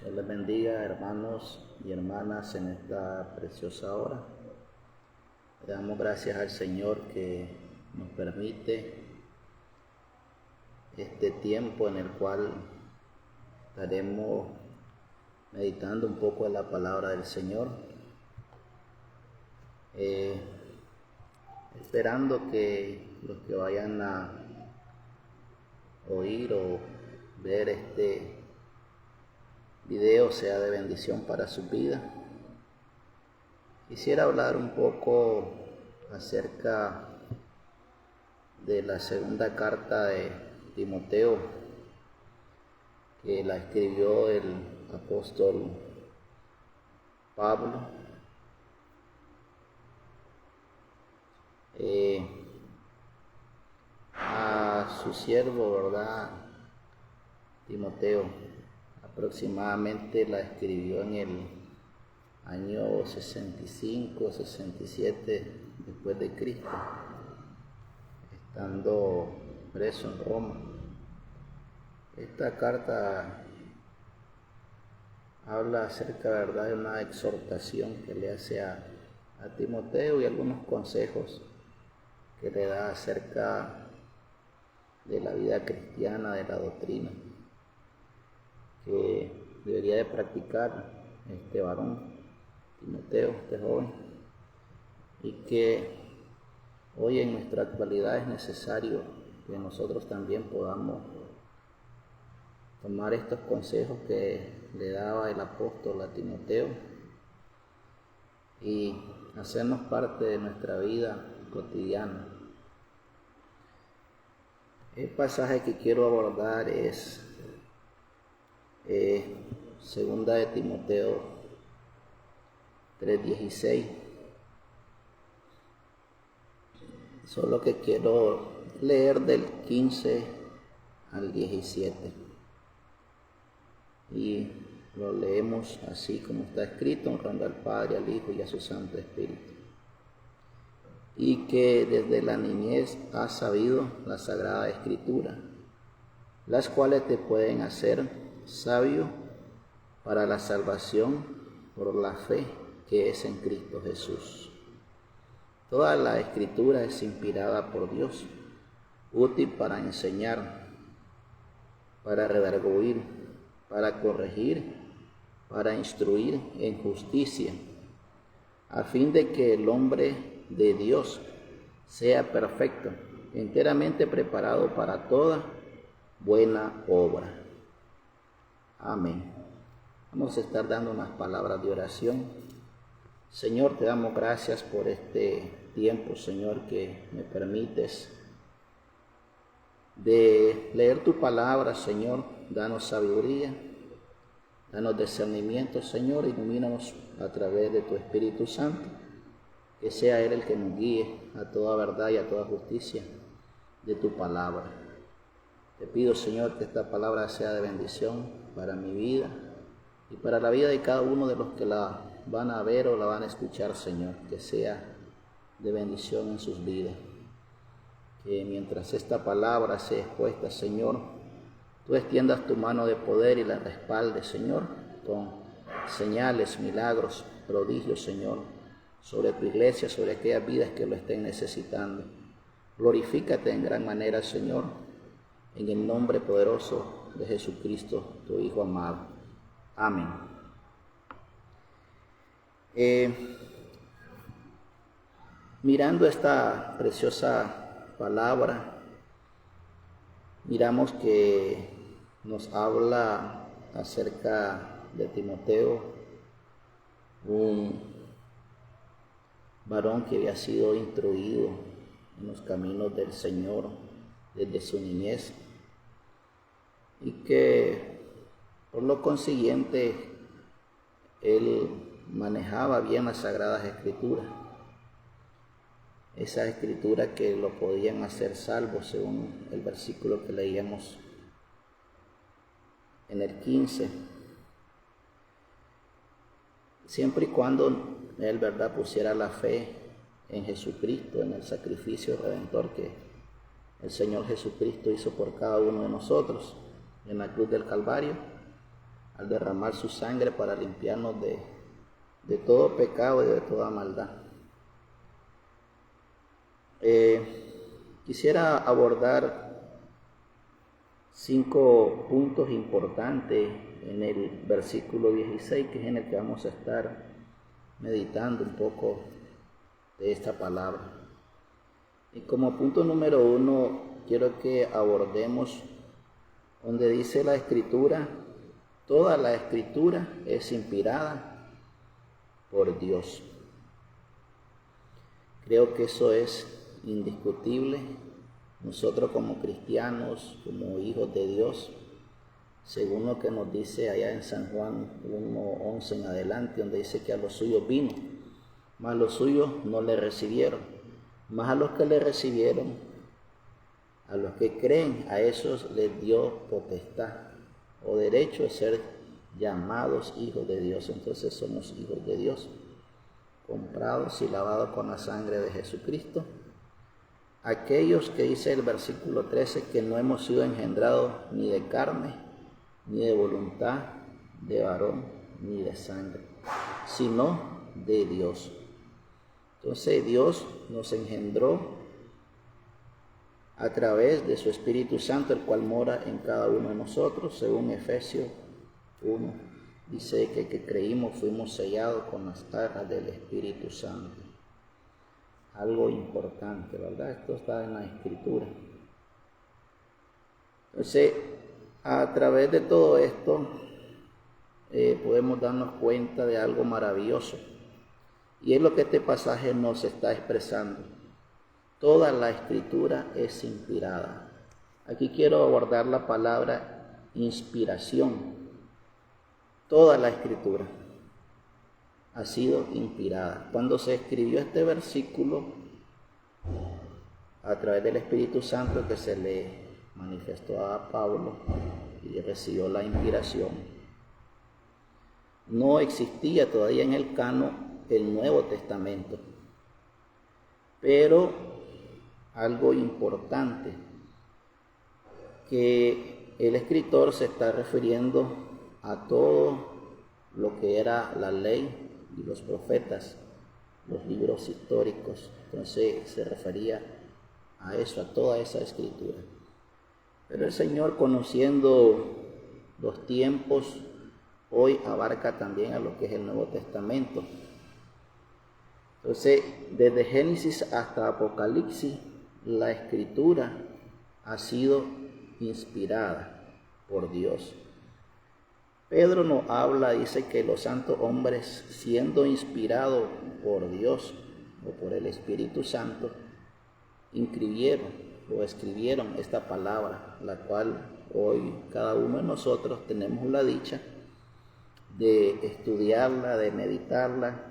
Dios les bendiga, hermanos y hermanas, en esta preciosa hora. Le damos gracias al Señor que nos permite este tiempo en el cual estaremos meditando un poco en la palabra del Señor, esperando que los que vayan a oír o ver este video sea de bendición para su vida. Quisiera hablar un poco acerca de la segunda carta de Timoteo, que la escribió el apóstol Pablo a su siervo, ¿verdad? Timoteo. Aproximadamente la escribió en el año 65, 67 después de Cristo, estando preso en Roma. Esta carta habla acerca, ¿verdad?, de una exhortación que le hace a Timoteo y algunos consejos que le da acerca de la vida cristiana, de la doctrina que debería de practicar este varón, Timoteo, este joven, y que hoy en nuestra actualidad es necesario que nosotros también podamos tomar estos consejos que le daba el apóstol a Timoteo y hacernos parte de nuestra vida cotidiana. El pasaje que quiero abordar es segunda de Timoteo 3:16. Solo que quiero leer del 15 al 17 y lo leemos así como está escrito, honrando al Padre, al Hijo y a su Santo Espíritu. Y que desde la niñez has sabido la Sagrada Escritura, las cuales te pueden hacer sabio para la salvación por la fe que es en Cristo Jesús. Toda la Escritura es inspirada por Dios, útil para enseñar, para redarguir, para corregir, para instruir en justicia, a fin de que el hombre de Dios sea perfecto, enteramente preparado para toda buena obra. Amén. Vamos a estar dando unas palabras de oración. Señor, te damos gracias por este tiempo, Señor, que me permites de leer tu palabra, Señor. Danos sabiduría, danos discernimiento, Señor, ilumínanos a través de tu Espíritu Santo, que sea Él el que nos guíe a toda verdad y a toda justicia de tu palabra. Te pido, Señor, que esta palabra sea de bendición para mi vida y para la vida de cada uno de los que la van a ver o la van a escuchar, Señor, que sea de bendición en sus vidas. Que mientras esta palabra sea expuesta, Señor, tú extiendas tu mano de poder y la respaldes, Señor, con señales, milagros, prodigios, Señor, sobre tu iglesia, sobre aquellas vidas que lo estén necesitando. Glorifícate en gran manera, Señor, en el nombre poderoso de Jesucristo, tu Hijo amado. Amén. Mirando esta preciosa palabra, miramos que nos habla acerca de Timoteo, un varón que había sido instruido en los caminos del Señor desde su niñez y que por lo consiguiente él manejaba bien las Sagradas Escrituras, esas escrituras que lo podían hacer salvo, según el versículo que leíamos en el 15, siempre y cuando él, ¿verdad?, pusiera la fe en Jesucristo, en el sacrificio redentor que el Señor Jesucristo hizo por cada uno de nosotros en la cruz del Calvario, al derramar su sangre para limpiarnos de todo pecado y de toda maldad. Quisiera abordar 5 puntos importantes en el versículo 16, que es en el que vamos a estar meditando un poco de esta palabra. Y como punto número 1, quiero que abordemos donde dice la Escritura: toda la Escritura es inspirada por Dios. Creo que eso es indiscutible. Nosotros como cristianos, como hijos de Dios, según lo que nos dice allá en San Juan 1:11 en adelante, donde dice que a los suyos vino, mas los suyos no le recibieron, mas a los que le recibieron, a los que creen, a esos les dio potestad o derecho a ser llamados hijos de Dios. Entonces somos hijos de Dios, comprados y lavados con la sangre de Jesucristo. Aquellos que dice el versículo 13 que no hemos sido engendrados ni de carne, ni de voluntad de varón, ni de sangre, sino de Dios. Entonces Dios nos engendró a través de su Espíritu Santo, el cual mora en cada uno de nosotros. Según Efesios 1, dice que creímos fuimos sellados con las arras del Espíritu Santo. Algo importante, ¿verdad? Esto está en la Escritura. Entonces, a través de todo esto, podemos darnos cuenta de algo maravilloso. Y es lo que este pasaje nos está expresando. Toda la Escritura es inspirada. Aquí quiero abordar la palabra inspiración. Toda la Escritura ha sido inspirada. Cuando se escribió este versículo, a través del Espíritu Santo que se le manifestó a Pablo y recibió la inspiración, no existía todavía en el canon el Nuevo Testamento. Pero algo importante, que el escritor se está refiriendo a todo lo que era la ley y los profetas, los libros históricos. Entonces se refería a eso, a toda esa escritura. Pero el Señor, conociendo los tiempos, hoy abarca también a lo que es el Nuevo Testamento. Entonces, desde Génesis hasta Apocalipsis, la Escritura ha sido inspirada por Dios. Pedro nos habla, dice que los santos hombres, siendo inspirados por Dios o por el Espíritu Santo, escribieron esta palabra, la cual hoy cada uno de nosotros tenemos la dicha de estudiarla, de meditarla,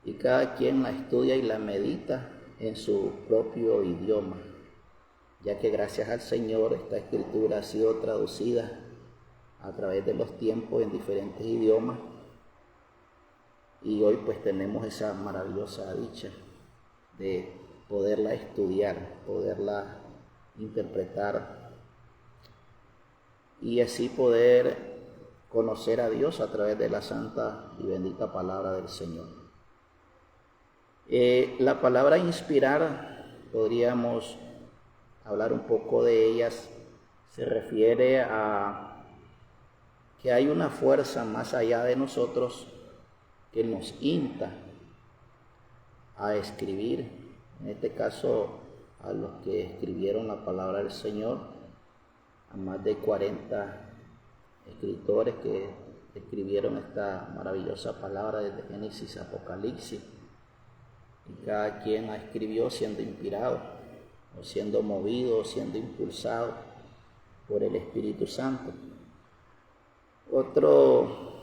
y cada quien la estudia y la medita en su propio idioma, ya que gracias al Señor esta escritura ha sido traducida a través de los tiempos en diferentes idiomas, y hoy pues tenemos esa maravillosa dicha de poderla estudiar, poderla interpretar y así poder conocer a Dios a través de la santa y bendita palabra del Señor. La palabra inspirar, podríamos hablar un poco de ellas, se refiere a que hay una fuerza más allá de nosotros que nos insta a escribir, en este caso a los que escribieron la palabra del Señor, a más de 40 escritores que escribieron esta maravillosa palabra desde Génesis a Apocalipsis, y cada quien la escribió siendo inspirado, o siendo movido, o siendo impulsado por el Espíritu Santo. Otro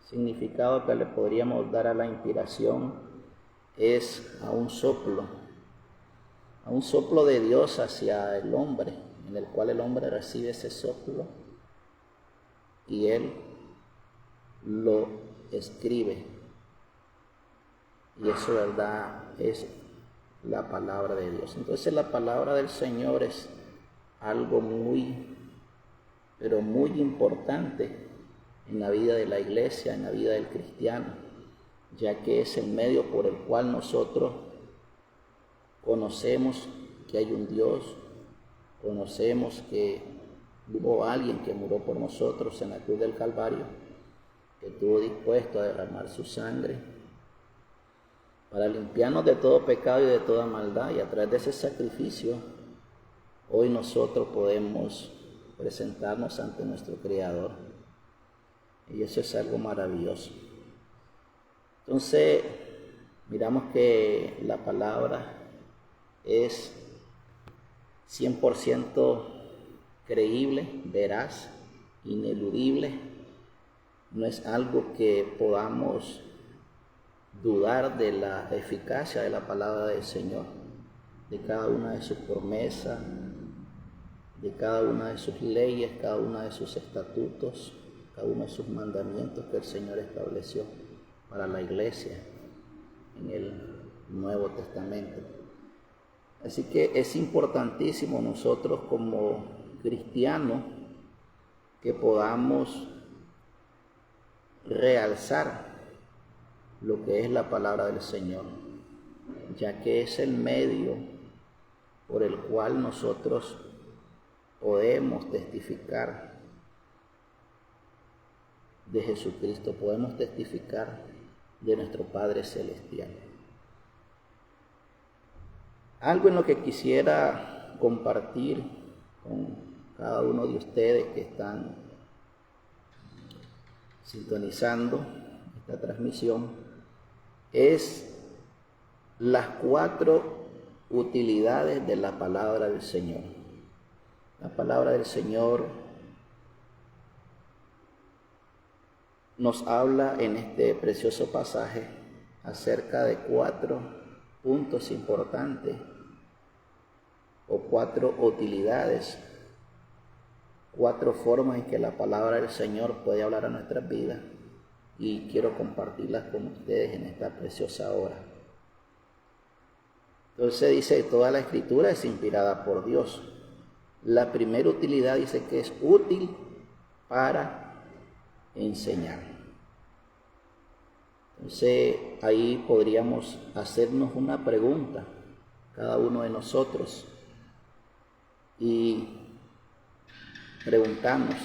significado que le podríamos dar a la inspiración es a un soplo de Dios hacia el hombre, en el cual el hombre recibe ese soplo y él lo escribe. Y eso, verdad, es la palabra de Dios. Entonces la palabra del Señor es algo muy, pero muy importante en la vida de la iglesia, en la vida del cristiano, ya que es el medio por el cual nosotros conocemos que hay un Dios, conocemos que hubo alguien que murió por nosotros en la cruz del Calvario, que estuvo dispuesto a derramar su sangre para limpiarnos de todo pecado y de toda maldad, y a través de ese sacrificio hoy nosotros podemos presentarnos ante nuestro Creador, y eso es algo maravilloso. Entonces miramos que la palabra es 100% creíble, veraz, ineludible. No es algo que podamos dudar de la eficacia de la palabra del Señor, de cada una de sus promesas, de cada una de sus leyes, cada una de sus estatutos, cada uno de sus mandamientos que el Señor estableció para la iglesia en el Nuevo Testamento. Así que es importantísimo nosotros como cristianos que podamos realzar lo que es la palabra del Señor, ya que es el medio por el cual nosotros podemos testificar de Jesucristo, podemos testificar de nuestro Padre Celestial. Algo en lo que quisiera compartir con cada uno de ustedes que están sintonizando esta transmisión es las 4 utilidades de la palabra del Señor. La palabra del Señor nos habla en este precioso pasaje acerca de 4 puntos importantes o 4 utilidades, 4 formas en que la palabra del Señor puede hablar a nuestras vidas, y quiero compartirlas con ustedes en esta preciosa hora. Entonces dice que toda la Escritura es inspirada por Dios. La primera utilidad dice que es útil para enseñar. Entonces ahí podríamos hacernos una pregunta, cada uno de nosotros, y preguntarnos,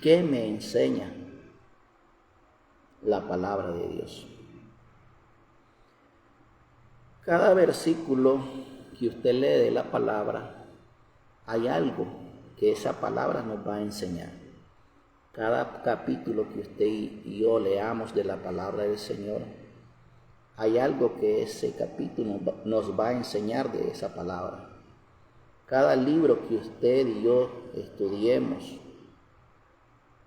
¿qué me enseña la palabra de Dios? Cada versículo que usted lee de la palabra, hay algo que esa palabra nos va a enseñar. Cada capítulo que usted y yo leamos de la palabra del Señor, hay algo que ese capítulo nos va a enseñar de esa palabra. Cada libro que usted y yo estudiemos,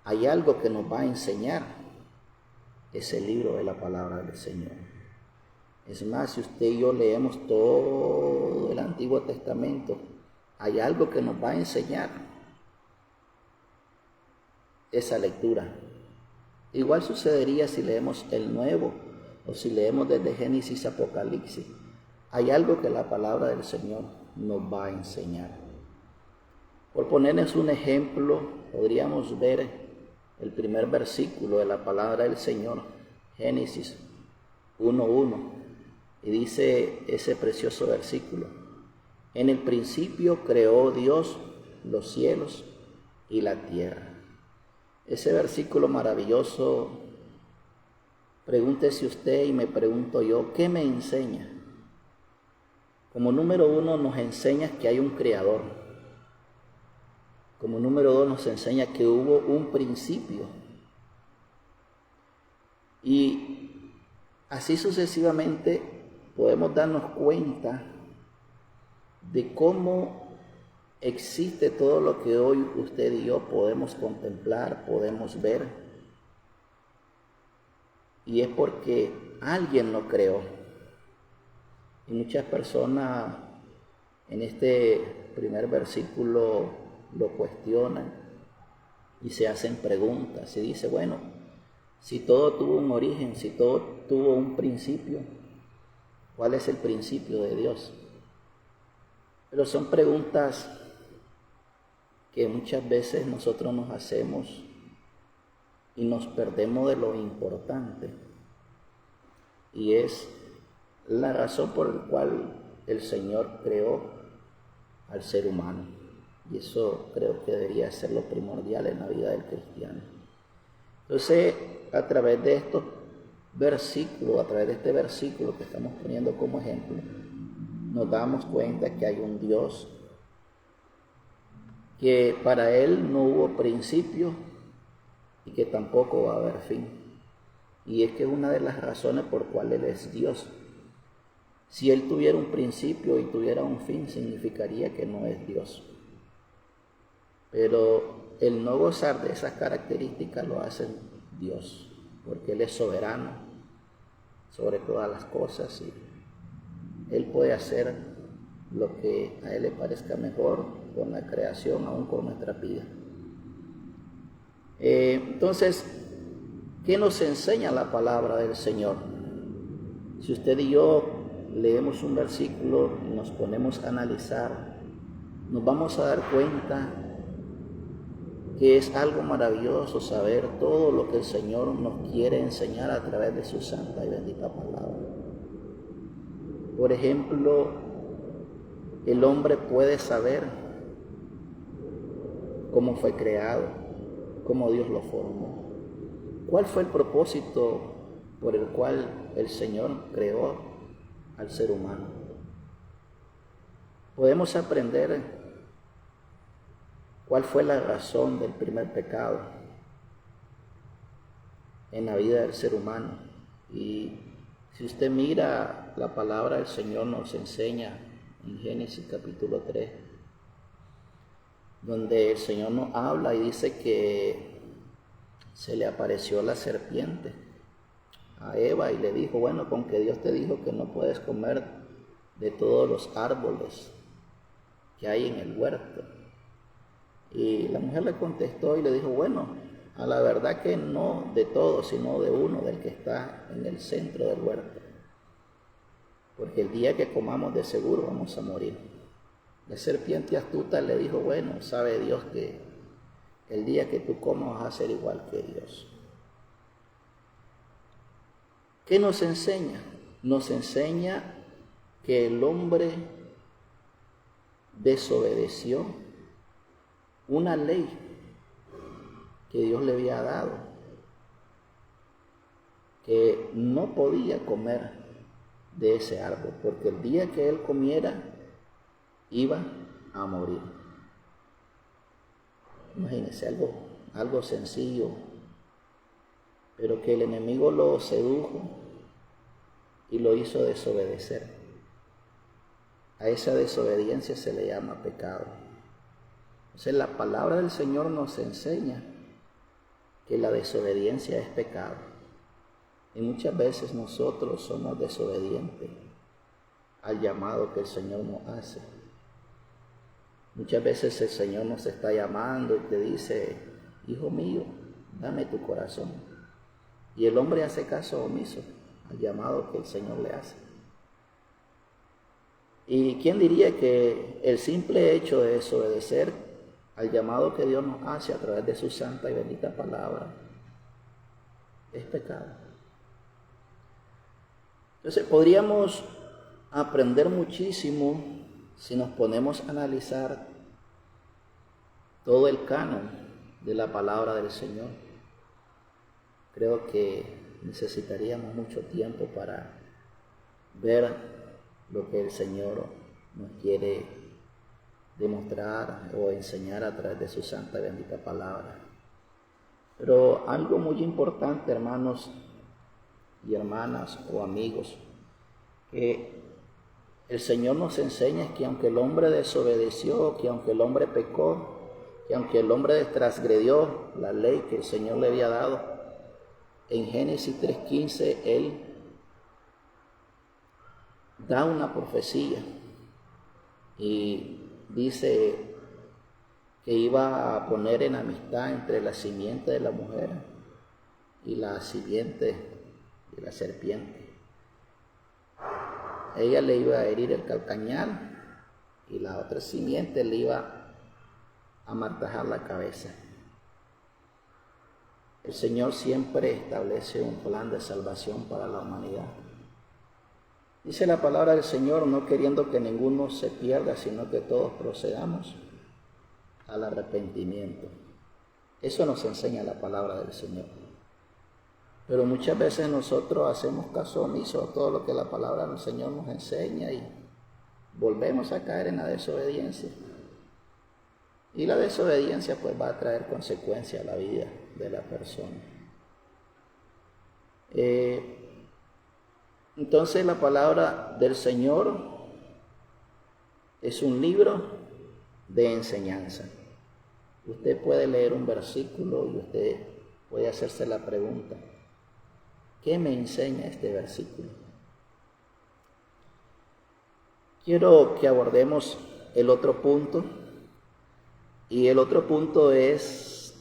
hay algo que nos va a enseñar ese libro de la palabra del Señor. Es más, si usted y yo leemos todo el Antiguo Testamento, hay algo que nos va a enseñar esa lectura. Igual sucedería si leemos el Nuevo o si leemos desde Génesis a Apocalipsis. Hay algo que la palabra del Señor nos va a enseñar. Por ponerles un ejemplo, podríamos ver el primer versículo de la palabra del Señor, Génesis 1:1, y dice ese precioso versículo: en el principio creó Dios los cielos y la tierra. Ese versículo maravilloso, pregúntese usted y me pregunto yo, ¿qué me enseña? Como número 1 nos enseña que hay un creador. Como número 2 nos enseña que hubo un principio. Y así sucesivamente podemos darnos cuenta de cómo existe todo lo que hoy usted y yo podemos contemplar, podemos ver. Y es porque alguien lo creó. Y muchas personas en este primer versículo lo cuestionan y se hacen preguntas. Se dice, bueno, si todo tuvo un origen, si todo tuvo un principio, ¿cuál es el principio de Dios? Pero son preguntas que muchas veces nosotros nos hacemos y nos perdemos de lo importante, y es la razón por la cual el Señor creó al ser humano. Y eso creo que debería ser lo primordial en la vida del cristiano. Entonces, a través de estos versículos, a través de este versículo que estamos poniendo como ejemplo, nos damos cuenta que hay un Dios que para Él no hubo principio y que tampoco va a haber fin. Y es que es una de las razones por cuales Él es Dios. Si Él tuviera un principio y tuviera un fin, significaría que no es Dios. Pero el no gozar de esas características lo hace Dios, porque Él es soberano sobre todas las cosas y Él puede hacer lo que a Él le parezca mejor con la creación, aún con nuestra vida. Entonces, ¿qué nos enseña la palabra del Señor? Si usted y yo leemos un versículo y nos ponemos a analizar, nos vamos a dar cuenta que es algo maravilloso saber todo lo que el Señor nos quiere enseñar a través de su santa y bendita palabra. Por ejemplo, el hombre puede saber cómo fue creado, cómo Dios lo formó, cuál fue el propósito por el cual el Señor creó al ser humano. Podemos aprender cuál fue la razón del primer pecado en la vida del ser humano. Y si usted mira, la palabra del Señor nos enseña en Génesis capítulo 3, donde el Señor nos habla y dice que se le apareció la serpiente a Eva y le dijo, bueno, con que Dios te dijo que no puedes comer de todos los árboles que hay en el huerto. Y la mujer le contestó y le dijo, bueno, a la verdad que no de todos, sino de uno, del que está en el centro del huerto. Porque el día que comamos de seguro vamos a morir. La serpiente astuta le dijo, bueno, sabe Dios que el día que tú comas vas a ser igual que Dios. ¿Qué nos enseña? Nos enseña que el hombre desobedeció una ley que Dios le había dado, que no podía comer de ese árbol, porque el día que él comiera iba a morir. Imagínense, algo sencillo, pero que el enemigo lo sedujo y lo hizo desobedecer. A esa desobediencia se le llama pecado. Entonces la palabra del Señor nos enseña que la desobediencia es pecado. Y muchas veces nosotros somos desobedientes al llamado que el Señor nos hace. Muchas veces el Señor nos está llamando y te dice, hijo mío, dame tu corazón. Y el hombre hace caso omiso al llamado que el Señor le hace. ¿Y quién diría que el simple hecho de desobedecer al llamado que Dios nos hace a través de su santa y bendita palabra es pecado? Entonces podríamos aprender muchísimo si nos ponemos a analizar todo el canon de la palabra del Señor. Creo que necesitaríamos mucho tiempo para ver lo que el Señor nos quiere demostrar o enseñar a través de su santa y bendita palabra. Pero algo muy importante, hermanos y hermanas o amigos, que el Señor nos enseña es que aunque el hombre desobedeció, que aunque el hombre pecó, que aunque el hombre transgredió la ley que el Señor le había dado, en Génesis 3:15 Él da una profecía y dice que iba a poner enemistad entre la simiente de la mujer y la simiente de la serpiente. Ella le iba a herir el calcañar y la otra simiente le iba a martajar la cabeza. El Señor siempre establece un plan de salvación para la humanidad. Dice la palabra del Señor, no queriendo que ninguno se pierda, sino que todos procedamos al arrepentimiento. Eso nos enseña la palabra del Señor. Pero muchas veces nosotros hacemos caso omiso a todo lo que la palabra del Señor nos enseña y volvemos a caer en la desobediencia. Y la desobediencia pues va a traer consecuencias a la vida de la persona. Entonces la palabra del Señor es un libro de enseñanza. Usted puede leer un versículo y usted puede hacerse la pregunta, ¿qué me enseña este versículo? Quiero que abordemos el otro punto, y el otro punto es,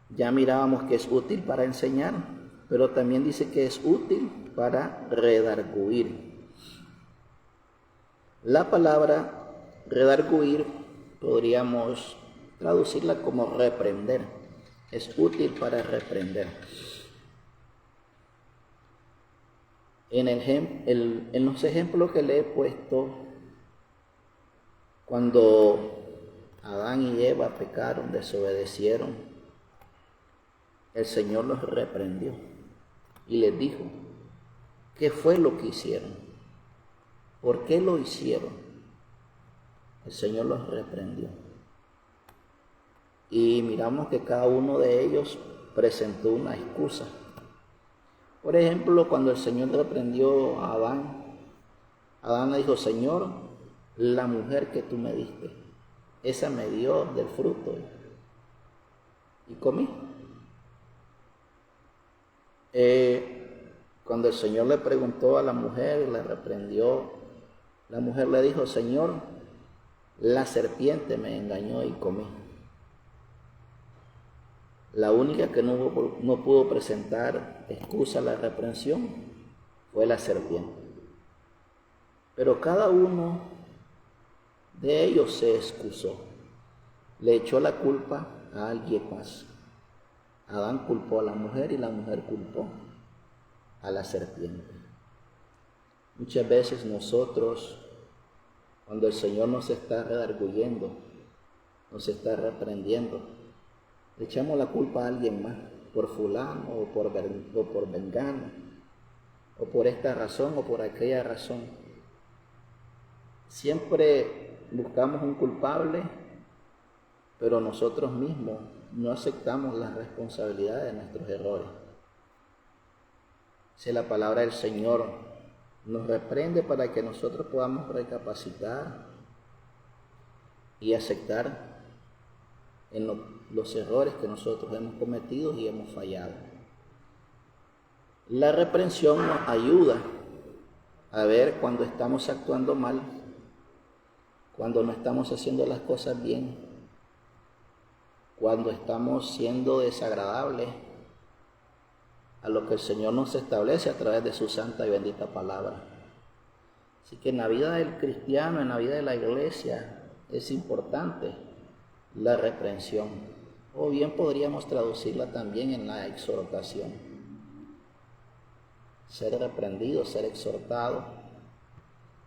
ya mirábamos que es útil para enseñar, pero también dice que es útil para redarguir. La palabra redarguir podríamos traducirla como reprender. Es útil para reprender. En los ejemplos que le he puesto, cuando Adán y Eva pecaron, desobedecieron, el Señor los reprendió y les dijo, ¿qué fue lo que hicieron? ¿Por qué lo hicieron? El Señor los reprendió. Y miramos que cada uno de ellos presentó una excusa. Por ejemplo, cuando el Señor reprendió a Adán, Adán le dijo, Señor, la mujer que tú me diste, esa me dio del fruto y comí. Cuando el Señor le preguntó a la mujer, le reprendió, la mujer le dijo, Señor, la serpiente me engañó y comí. La única que no pudo presentar excusa a la reprensión fue la serpiente. Pero cada uno de ellos se excusó, le echó la culpa a alguien más. Adán culpó a la mujer y la mujer culpó a la serpiente. Muchas veces nosotros, cuando el Señor nos está redarguyendo, nos está reprendiendo, le echamos la culpa a alguien más, por fulano o por vengano, o por esta razón o por aquella razón. Siempre buscamos un culpable, pero nosotros mismos no aceptamos la responsabilidad de nuestros errores. Si la palabra del Señor nos reprende para que nosotros podamos recapacitar y aceptar en los errores que nosotros hemos cometido y hemos fallado. La reprensión nos ayuda a ver cuando estamos actuando mal, cuando no estamos haciendo las cosas bien, cuando estamos siendo desagradables a lo que el Señor nos establece a través de su santa y bendita palabra. Así que en la vida del cristiano, en la vida de la iglesia, es importante la reprensión, o bien podríamos traducirla también en la exhortación. Ser reprendido, ser exhortado,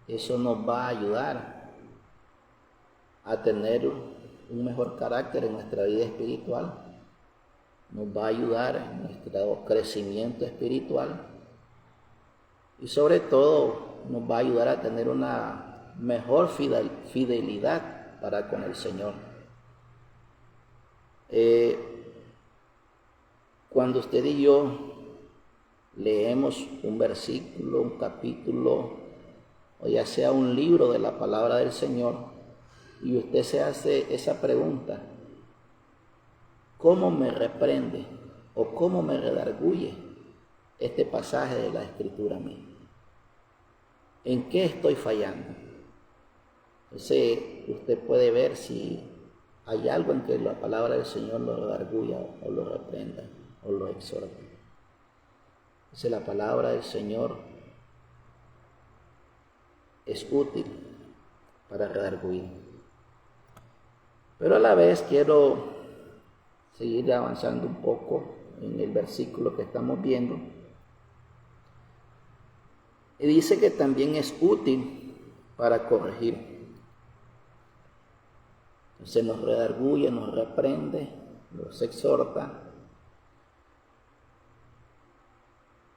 eso nos va a ayudar a tener un mejor carácter en nuestra vida espiritual, nos va a ayudar en nuestro crecimiento espiritual y sobre todo nos va a ayudar a tener una mejor fidelidad para con el Señor. Cuando usted y yo leemos un versículo, un capítulo, o ya sea un libro de la palabra del Señor, y usted se hace esa pregunta, ¿cómo me reprende o cómo me redarguye este pasaje de la Escritura a mí? ¿En qué estoy fallando? Entonces usted puede ver si hay algo en que la palabra del Señor lo redarguya o lo reprenda o lo exhorta. Entonces la palabra del Señor es útil para redarguir. Pero a la vez quiero seguir avanzando un poco en el versículo que estamos viendo. Y dice que también es útil para corregir. Entonces nos redarguye, nos reprende, nos exhorta,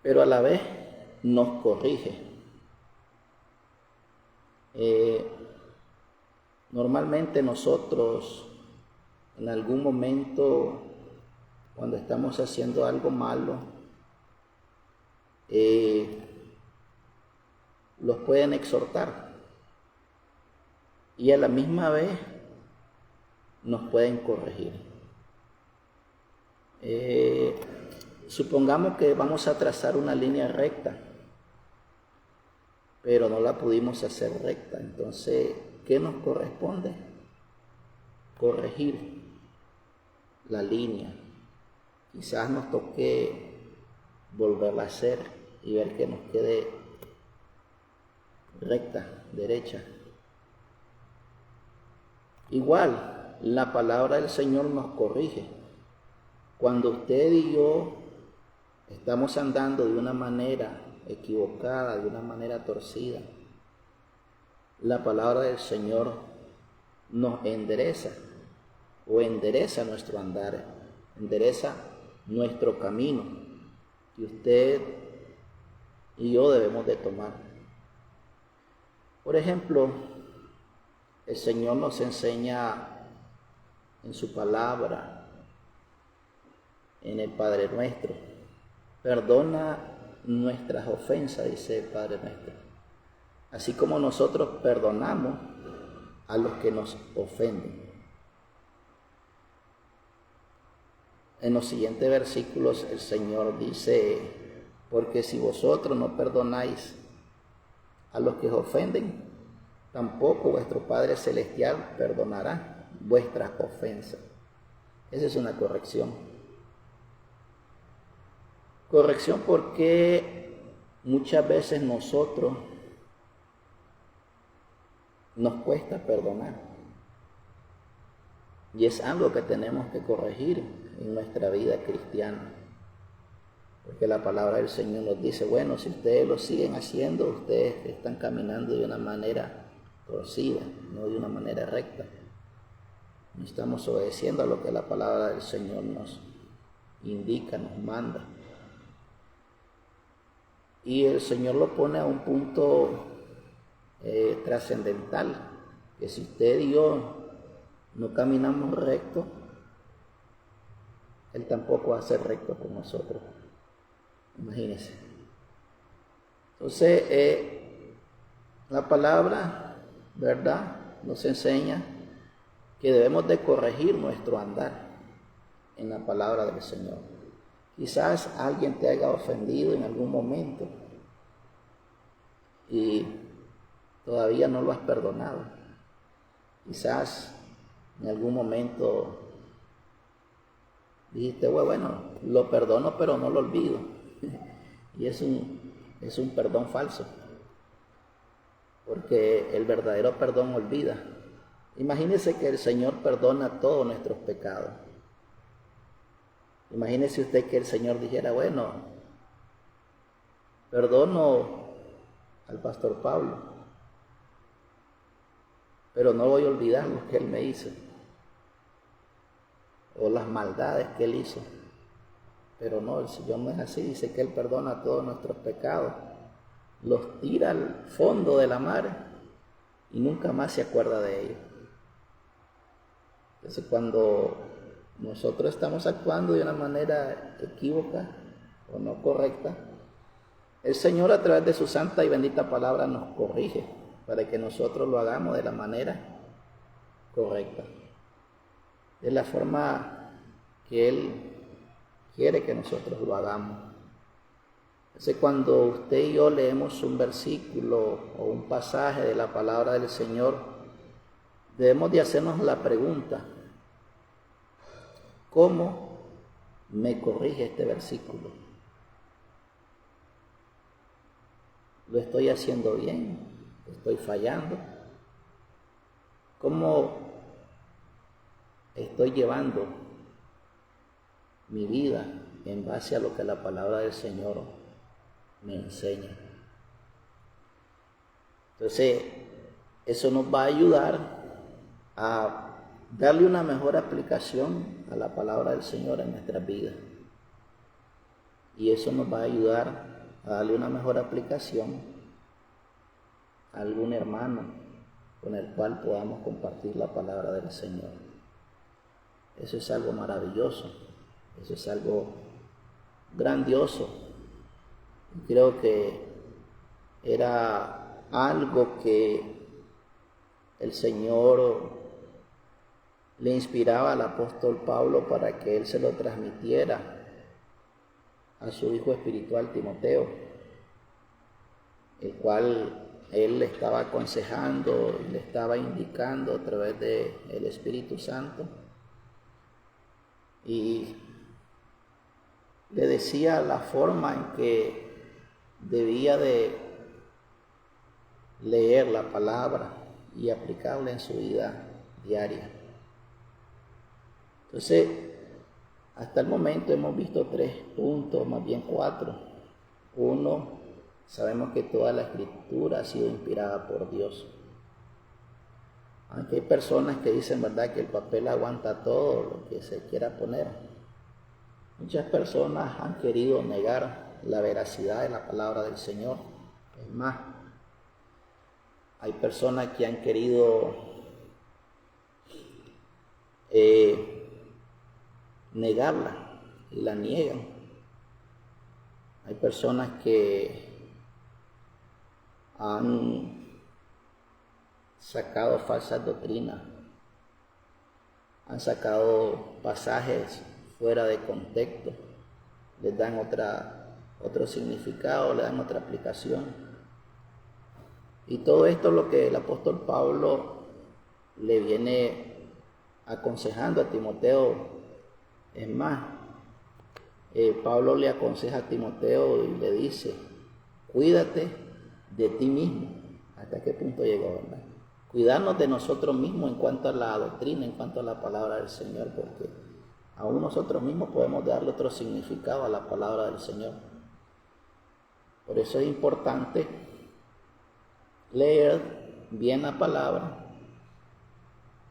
pero a la vez nos corrige. Normalmente nosotros en algún momento, cuando estamos haciendo algo malo, los pueden exhortar y a la misma vez nos pueden corregir. Supongamos que vamos a trazar una línea recta, pero no la pudimos hacer recta. Entonces, ¿qué nos corresponde? Corregir la línea. Quizás nos toque volverla a hacer y ver que nos quede recta, derecha. Igual, la palabra del Señor nos corrige. Cuando usted y yo estamos andando de una manera equivocada, de una manera torcida, la palabra del Señor nos endereza o endereza nuestro andar, endereza nuestro camino que usted y yo debemos de tomar. Por ejemplo, el Señor nos enseña en su palabra, en el Padre Nuestro, perdona nuestras ofensas, dice el Padre Nuestro, así como nosotros perdonamos a los que nos ofenden. En los siguientes versículos el Señor dice, porque si vosotros no perdonáis a los que os ofenden, tampoco vuestro Padre Celestial perdonará vuestras ofensas. Esa es una corrección. Corrección porque muchas veces nosotros nos cuesta perdonar. Y es algo que tenemos que corregir en nuestra vida cristiana. Porque la palabra del Señor nos dice, bueno, si ustedes lo siguen haciendo, ustedes están caminando de una manera torcida, no de una manera recta. No estamos obedeciendo a lo que la palabra del Señor nos indica, nos manda. Y el Señor lo pone a un punto trascendental, que si usted y yo no caminamos recto, Él tampoco va a ser recto con nosotros. Imagínense. Entonces, la palabra, ¿verdad?, nos enseña que debemos de corregir nuestro andar en la palabra del Señor. Quizás alguien te haya ofendido en algún momento y todavía no lo has perdonado. Quizás en algún momento dijiste, bueno, lo perdono pero no lo olvido. Y es un perdón falso, porque el verdadero perdón olvida. Imagínese que el Señor perdona todos nuestros pecados. Imagínese usted que el Señor dijera, bueno, perdono al pastor Pablo, pero no voy a olvidar lo que él me hizo, o las maldades que él hizo. Pero no, el Señor no es así. Dice que Él perdona todos nuestros pecados, los tira al fondo de la mar y nunca más se acuerda de ellos. Entonces, cuando nosotros estamos actuando de una manera equívoca o no correcta, el Señor a través de su santa y bendita palabra nos corrige para que nosotros lo hagamos de la manera correcta, de la forma que Él quiere que nosotros lo hagamos. Entonces, cuando usted y yo leemos un versículo o un pasaje de la palabra del Señor, debemos de hacernos la pregunta, ¿cómo me corrige este versículo? ¿Lo estoy haciendo bien? ¿Estoy fallando? ¿Cómo estoy llevando mi vida en base a lo que la palabra del Señor me enseña. Entonces, eso nos va a ayudar a darle una mejor aplicación a la palabra del Señor en nuestras vidas. Y eso nos va a ayudar a darle una mejor aplicación a algún hermano con el cual podamos compartir la palabra del Señor. Eso es algo maravilloso, eso es algo grandioso. Creo que era algo que el Señor le inspiraba al apóstol Pablo para que él se lo transmitiera a su hijo espiritual Timoteo, el cual él le estaba aconsejando y le estaba indicando a través del Espíritu Santo, y le decía la forma en que debía de leer la palabra y aplicarla en su vida diaria. Entonces, hasta el momento hemos visto 3 puntos, más bien 4. 1, sabemos que toda la Escritura ha sido inspirada por Dios. Aunque hay personas que dicen, ¿verdad?, que el papel aguanta todo lo que se quiera poner. Muchas personas han querido negar la veracidad de la palabra del Señor. Es más, hay personas que han querido negarla y la niegan. Hay personas que han sacado falsas doctrinas, han sacado pasajes fuera de contexto, les dan otro significado, le dan otra aplicación. Y todo esto es lo que el apóstol Pablo le viene aconsejando a Timoteo. Es más, Pablo le aconseja a Timoteo y le dice, cuídate de ti mismo. ¿Hasta qué punto llegó, verdad? Cuidarnos de nosotros mismos en cuanto a la doctrina, en cuanto a la palabra del Señor, porque aún nosotros mismos podemos darle otro significado a la palabra del Señor. Por eso es importante leer bien la palabra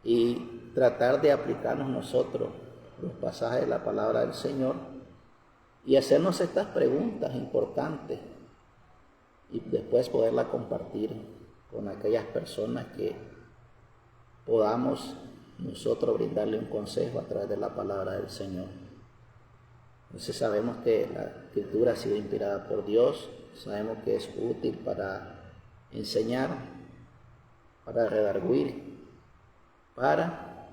y tratar de aplicarnos nosotros los pasajes de la palabra del Señor y hacernos estas preguntas importantes y después poderla compartir con aquellas personas que podamos nosotros brindarle un consejo a través de la palabra del Señor. Entonces sabemos que la Escritura ha sido inspirada por Dios, sabemos que es útil para enseñar, para redarguir, para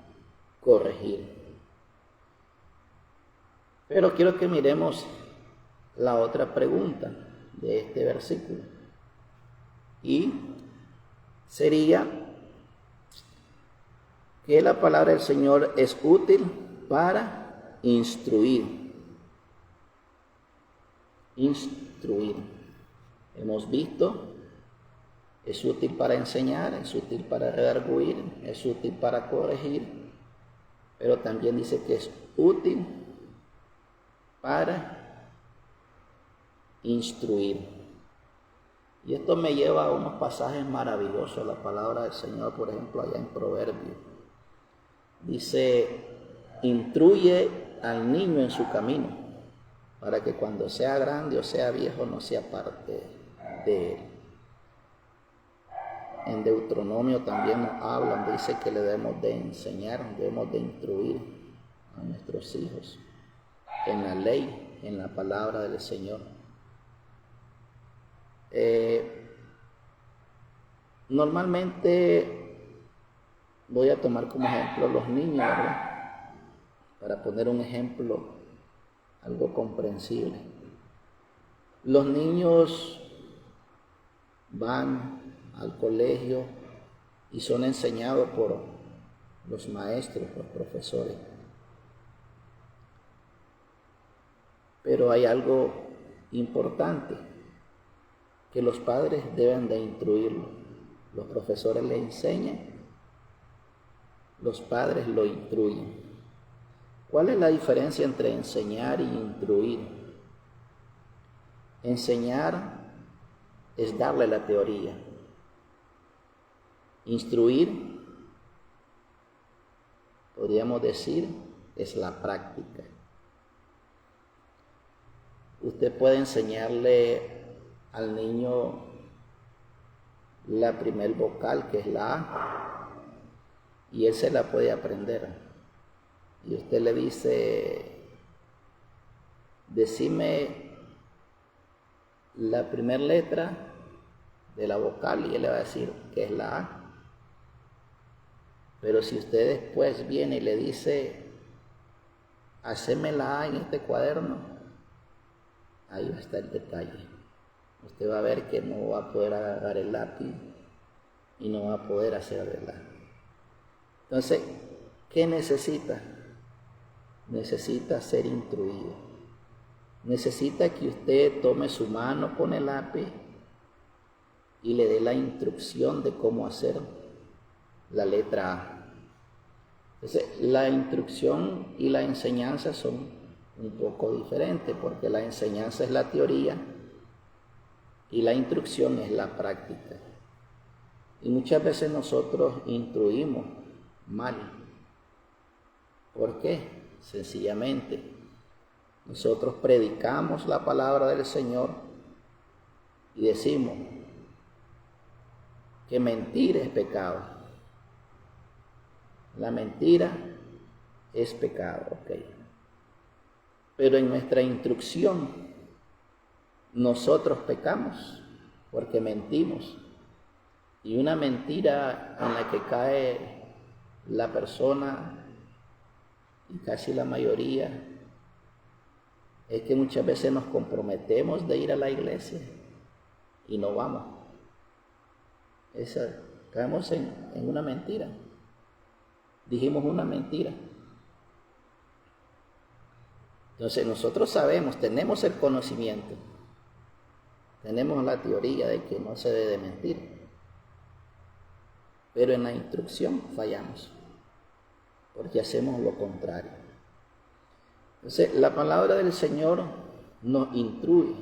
corregir. Pero quiero que miremos la otra pregunta de este versículo. Y sería que la palabra del Señor es útil para instruir. Instruir. Hemos visto, es útil para enseñar, es útil para redarguir, es útil para corregir, pero también dice que es útil para instruir. Y esto me lleva a unos pasajes maravillosos, la palabra del Señor, por ejemplo, allá en Proverbios. Dice, instruye al niño en su camino, para que cuando sea grande o sea viejo no se aparte de él. En Deuteronomio también nos hablan, dice que le debemos de enseñar, debemos de instruir a nuestros hijos en la ley, en la palabra del Señor. Normalmente voy a tomar como ejemplo los niños, ¿verdad? Para poner un ejemplo algo comprensible. Los niños van al colegio y son enseñados por los maestros, los profesores. Pero hay algo importante, que los padres deben de instruirlo. Los profesores le enseñan, los padres lo instruyen. ¿Cuál es la diferencia entre enseñar y instruir? Enseñar es darle la teoría. Instruir, podríamos decir, es la práctica. Usted puede enseñarle al niño la primer vocal, que es la A, y él se la puede aprender. Y usted le dice, decime la primera letra de la vocal, y él le va a decir que es la A. Pero si usted después viene y le dice, haceme la A en este cuaderno, ahí va a estar el detalle. Usted va a ver que no va a poder agarrar el lápiz y no va a poder hacer la A. Entonces, ¿qué necesita? Necesita ser instruido. Necesita que usted tome su mano con el lápiz y le dé la instrucción de cómo hacer la letra A. Entonces, la instrucción y la enseñanza son un poco diferentes, porque la enseñanza es la teoría y la instrucción es la práctica. Y muchas veces nosotros instruimos mal. ¿Por qué? Sencillamente, nosotros predicamos la palabra del Señor y decimos que mentir es pecado. La mentira es pecado, ok. Pero en nuestra instrucción nosotros pecamos porque mentimos. Y una mentira en la que cae la persona, y casi la mayoría, es que muchas veces nos comprometemos de ir a la iglesia y no vamos. Caemos en una mentira. Dijimos una mentira. Entonces nosotros sabemos, tenemos el conocimiento, tenemos la teoría de que no se debe de mentir, pero en la instrucción fallamos, porque hacemos lo contrario. Entonces la palabra del Señor nos instruye,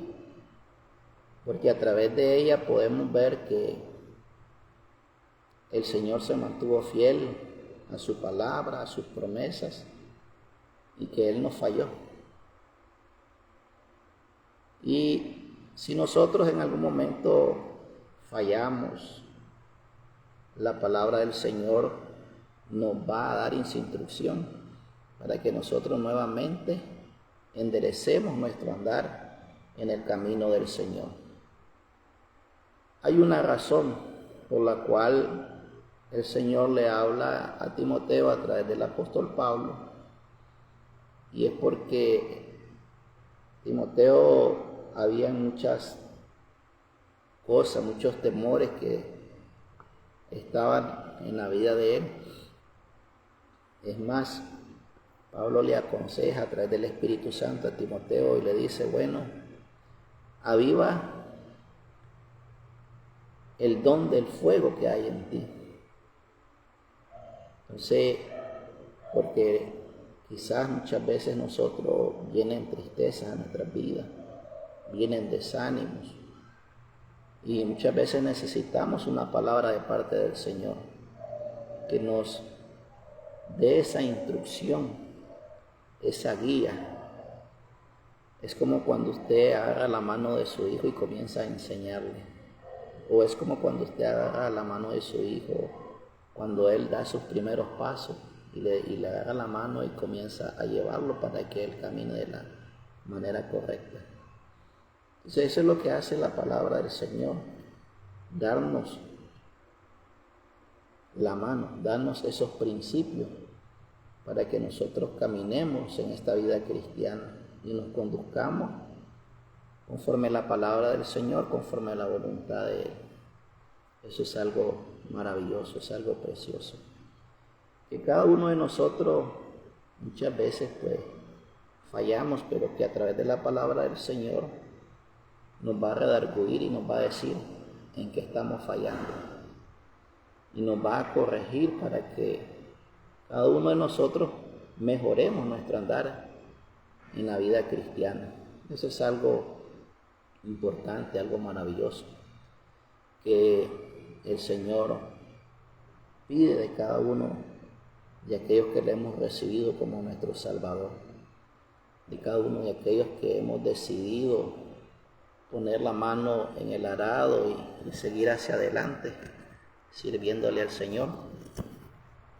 porque a través de ella podemos ver que el Señor se mantuvo fiel a su palabra, a sus promesas, y que Él no falló. Y si nosotros en algún momento fallamos, la palabra del Señor nos va a dar esa instrucción para que nosotros nuevamente enderecemos nuestro andar en el camino del Señor. Hay una razón por la cual el Señor le habla a Timoteo a través del apóstol Pablo, y es porque Timoteo había muchas cosas, muchos temores que estaban en la vida de él. Es más, Pablo le aconseja a través del Espíritu Santo a Timoteo y le dice, bueno, aviva el don del fuego que hay en ti. Entonces, porque quizás muchas veces nosotros vienen tristezas a nuestras vidas, vienen desánimos, y muchas veces necesitamos una palabra de parte del Señor que nos dé esa instrucción, esa guía. Es como cuando usted agarra la mano de su hijo y comienza a enseñarle, o es como cuando usted agarra la mano de su hijo cuando él da sus primeros pasos y le agarra la mano y comienza a llevarlo para que él camine de la manera correcta. Entonces eso es lo que hace la palabra del Señor, darnos la mano, darnos esos principios para que nosotros caminemos en esta vida cristiana y nos conduzcamos conforme a la palabra del Señor, conforme a la voluntad de Él. Eso es algo maravilloso, es algo precioso. Que cada uno de nosotros muchas veces pues fallamos, pero que a través de la palabra del Señor nos va a redarguir y nos va a decir en qué estamos fallando. Y nos va a corregir para que cada uno de nosotros mejoremos nuestro andar en la vida cristiana. Eso es algo importante, algo maravilloso, que el Señor pide de cada uno de aquellos que le hemos recibido como nuestro Salvador, de cada uno de aquellos que hemos decidido poner la mano en el arado y seguir hacia adelante, sirviéndole al Señor,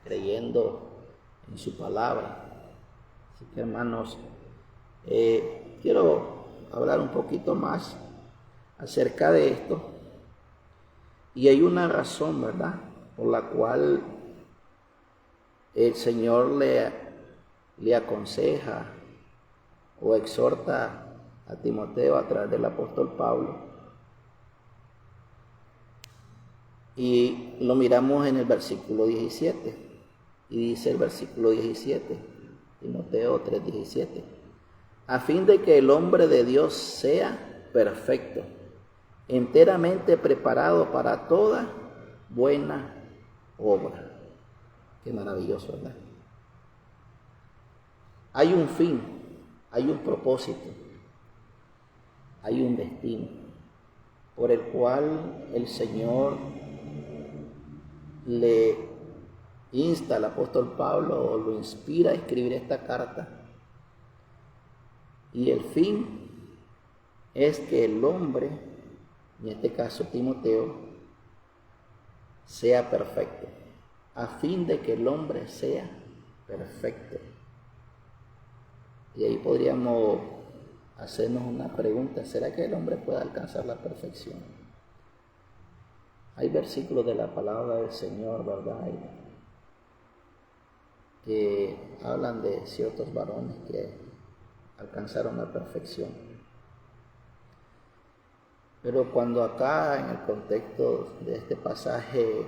creyendo en su palabra. Así que, hermanos, quiero hablar un poquito más acerca de esto, y hay una razón, ¿verdad?, por la cual el Señor le aconseja o exhorta a Timoteo a través del apóstol Pablo, y lo miramos en el versículo 17, y dice el versículo 17, Timoteo 3:17, a fin de que el hombre de Dios sea perfecto, enteramente preparado para toda buena obra. Qué maravilloso, ¿verdad? Hay un fin, hay un propósito, hay un destino por el cual el Señor le insta al apóstol Pablo o lo inspira a escribir esta carta. Y el fin es que el hombre, en este caso Timoteo, sea perfecto, a fin de que el hombre sea perfecto. Y ahí podríamos hacernos una pregunta: ¿será que el hombre puede alcanzar la perfección? Hay versículos de la palabra del Señor, ¿verdad?, que hablan de ciertos varones que alcanzaron la perfección. Pero cuando acá en el contexto de este pasaje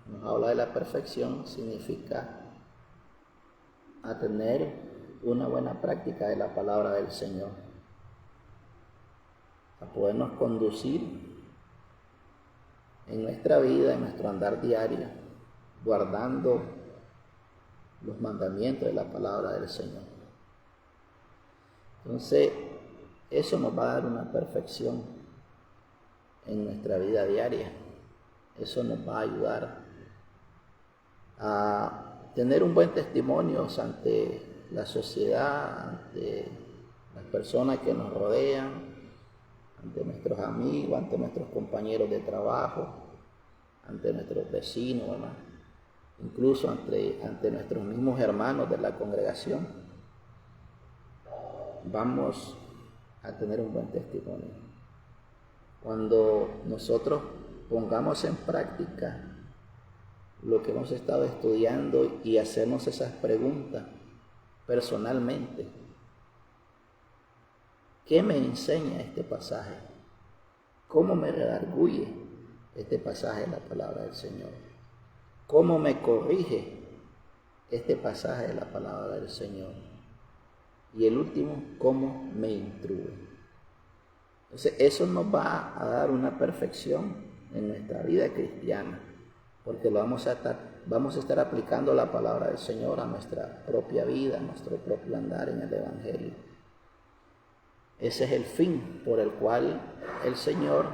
nos habla de la perfección, significa a tener una buena práctica de la palabra del Señor, a podernos conducir en nuestra vida, en nuestro andar diario, guardando los mandamientos de la palabra del Señor. Entonces, eso nos va a dar una perfección en nuestra vida diaria. Eso nos va a ayudar a tener un buen testimonio ante la sociedad, ante las personas que nos rodean, ante nuestros amigos, ante nuestros compañeros de trabajo, ante nuestros vecinos, ¿verdad?, incluso ante nuestros mismos hermanos de la congregación. Vamos a tener un buen testimonio cuando nosotros pongamos en práctica lo que hemos estado estudiando y hacernos esas preguntas personalmente. ¿Qué me enseña este pasaje? ¿Cómo me redarguye este pasaje de la palabra del Señor? ¿Cómo me corrige este pasaje de la palabra del Señor? Y el último, ¿cómo me instruye? Entonces, eso nos va a dar una perfección en nuestra vida cristiana, porque vamos a estar aplicando la palabra del Señor a nuestra propia vida, a nuestro propio andar en el Evangelio. Ese es el fin por el cual el Señor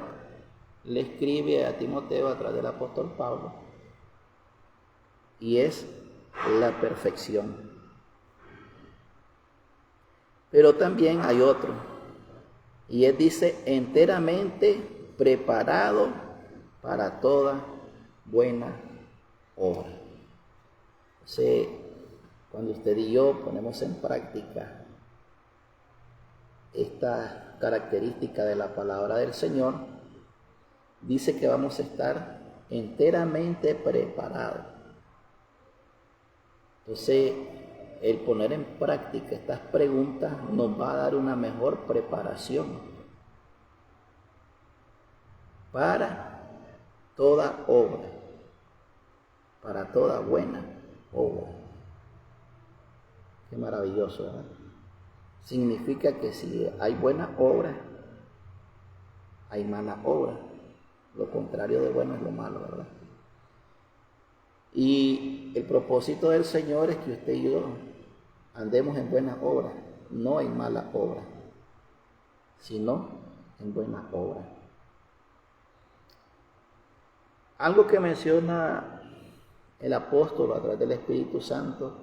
le escribe a Timoteo a través del apóstol Pablo, y es la perfección. Pero también hay otro, y él dice: enteramente preparado para toda buena obra. O sea, cuando usted y yo ponemos en práctica esta característica de la palabra del Señor, dice que vamos a estar enteramente preparados. Entonces, el poner en práctica estas preguntas nos va a dar una mejor preparación para toda obra, para toda buena obra. Qué maravilloso, ¿verdad? Significa que si hay buena obra, hay mala obra. Lo contrario de bueno es lo malo, ¿verdad? Y el propósito del Señor es que usted y yo andemos en buenas obras, no en malas obras, sino en buenas obras. Algo que menciona el apóstol a través del Espíritu Santo,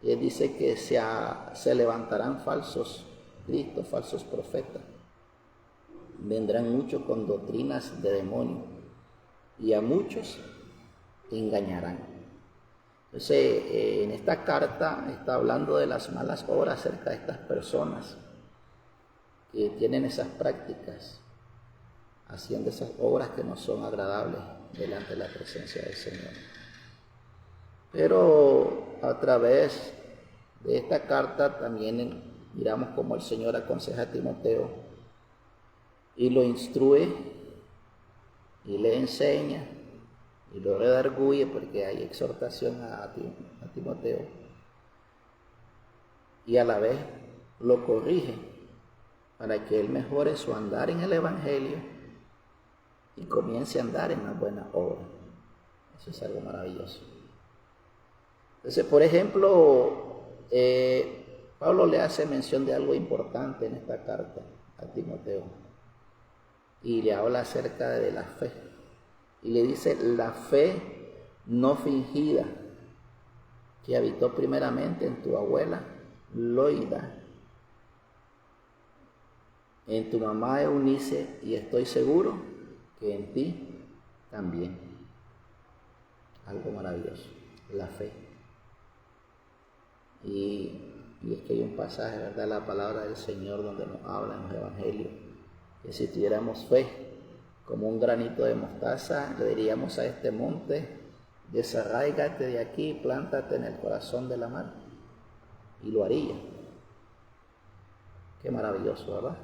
y él dice que se levantarán falsos cristos, falsos profetas. Vendrán muchos con doctrinas de demonios y a muchos engañarán. Entonces, en esta carta está hablando de las malas obras acerca de estas personas que tienen esas prácticas, haciendo esas obras que no son agradables delante de la presencia del Señor. Pero a través de esta carta también miramos cómo el Señor aconseja a Timoteo y lo instruye y le enseña y lo redarguye, porque hay exhortación a Timoteo, y a la vez lo corrige para que él mejore su andar en el Evangelio y comience a andar en las buenas obras. Eso es algo maravilloso. Entonces, por ejemplo, Pablo le hace mención de algo importante en esta carta a Timoteo y le habla acerca de la fe. Y le dice: la fe no fingida que habitó primeramente en tu abuela Loida, en tu mamá Eunice, y estoy seguro que en ti también. Algo maravilloso, la fe. Y es que hay un pasaje, ¿verdad?, la palabra del Señor, donde nos habla en los evangelios, que si tuviéramos fe como un granito de mostaza, le diríamos a este monte: desarráigate de aquí, plántate en el corazón de la mar, y lo haría. Qué maravilloso, ¿verdad?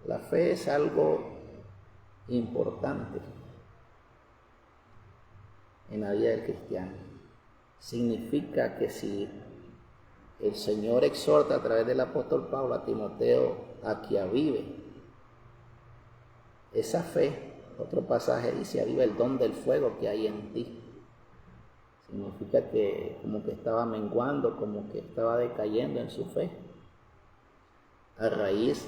La fe es algo importante en la vida del cristiano. Significa que si el Señor exhorta a través del apóstol Pablo a Timoteo a que avive esa fe, otro pasaje dice: aviva el don del fuego que hay en ti. Significa que como que estaba menguando, como que estaba decayendo en su fe, a raíz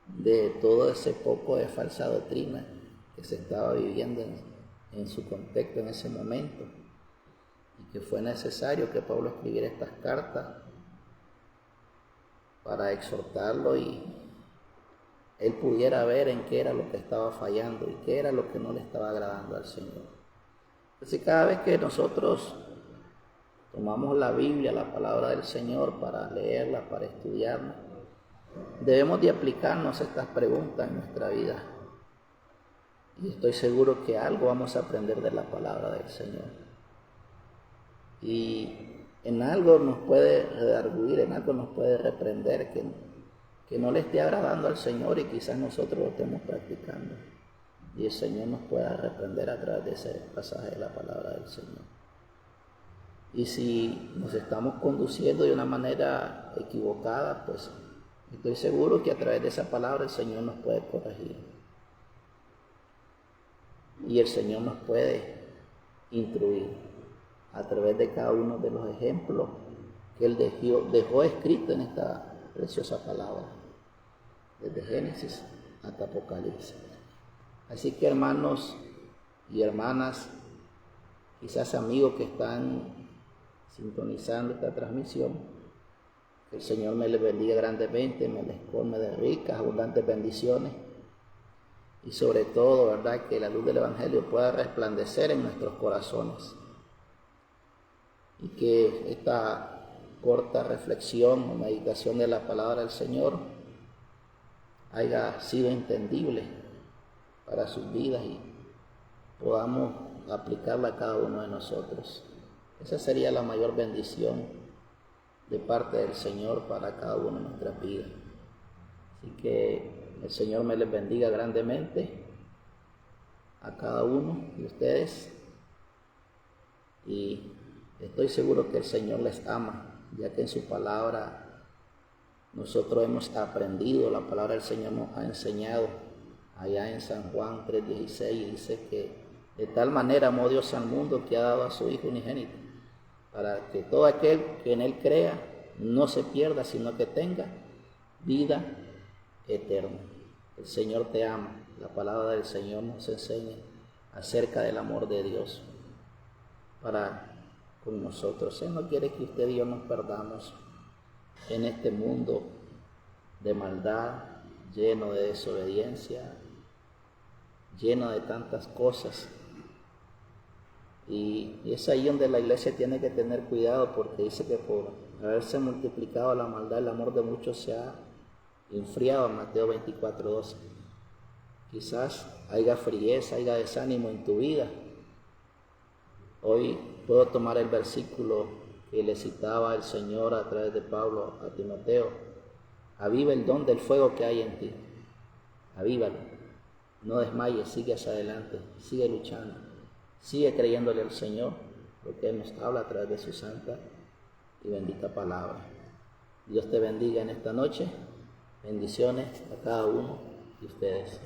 de todo ese poco de falsa doctrina que se estaba viviendo en su contexto en ese momento, y que fue necesario que Pablo escribiera estas cartas para exhortarlo y él pudiera ver en qué era lo que estaba fallando y qué era lo que no le estaba agradando al Señor. Así, cada vez que nosotros tomamos la Biblia, la palabra del Señor, para leerla, para estudiarla, debemos de aplicarnos estas preguntas en nuestra vida. Y estoy seguro que algo vamos a aprender de la palabra del Señor. Y en algo nos puede redarguir, en algo nos puede reprender que no le esté agradando al Señor, y quizás nosotros lo estemos practicando. Y el Señor nos pueda reprender a través de ese pasaje de la palabra del Señor. Y si nos estamos conduciendo de una manera equivocada, pues estoy seguro que a través de esa palabra el Señor nos puede corregir. Y el Señor nos puede instruir a través de cada uno de los ejemplos que Él dejó escrito en esta preciosa palabra, desde Génesis hasta Apocalipsis. Así que, hermanos y hermanas, quizás amigos que están sintonizando esta transmisión, que el Señor me les bendiga grandemente, me les colme de ricas, abundantes bendiciones, y sobre todo, ¿verdad?, que la luz del Evangelio pueda resplandecer en nuestros corazones, y que esta corta reflexión o meditación de la palabra del Señor haya sido entendible para sus vidas y podamos aplicarla a cada uno de nosotros. Esa sería la mayor bendición de parte del Señor para cada uno de nuestras vidas. Así que el Señor me les bendiga grandemente a cada uno de ustedes, y estoy seguro que el Señor les ama, ya que en su palabra nosotros hemos aprendido, la palabra del Señor nos ha enseñado. Allá en San Juan 3:16 dice que de tal manera amó Dios al mundo que ha dado a su Hijo unigénito, para que todo aquel que en Él crea no se pierda, sino que tenga vida eterna. El Señor te ama. La palabra del Señor nos enseña acerca del amor de Dios para con nosotros. Él no quiere que usted y yo nos perdamos en este mundo de maldad, lleno de desobediencia, lleno de tantas cosas. Y es ahí donde la iglesia tiene que tener cuidado, porque dice que por haberse multiplicado la maldad, el amor de muchos se ha enfriado, en Mateo 24:12. Quizás haya frieza, haya desánimo en tu vida. Hoy puedo tomar el versículo que le citaba el Señor a través de Pablo a Timoteo: aviva el don del fuego que hay en ti, avívalo, no desmayes, sigue hacia adelante, sigue luchando, sigue creyéndole al Señor, porque Él nos habla a través de su santa y bendita palabra. Dios te bendiga en esta noche. Bendiciones a cada uno de ustedes.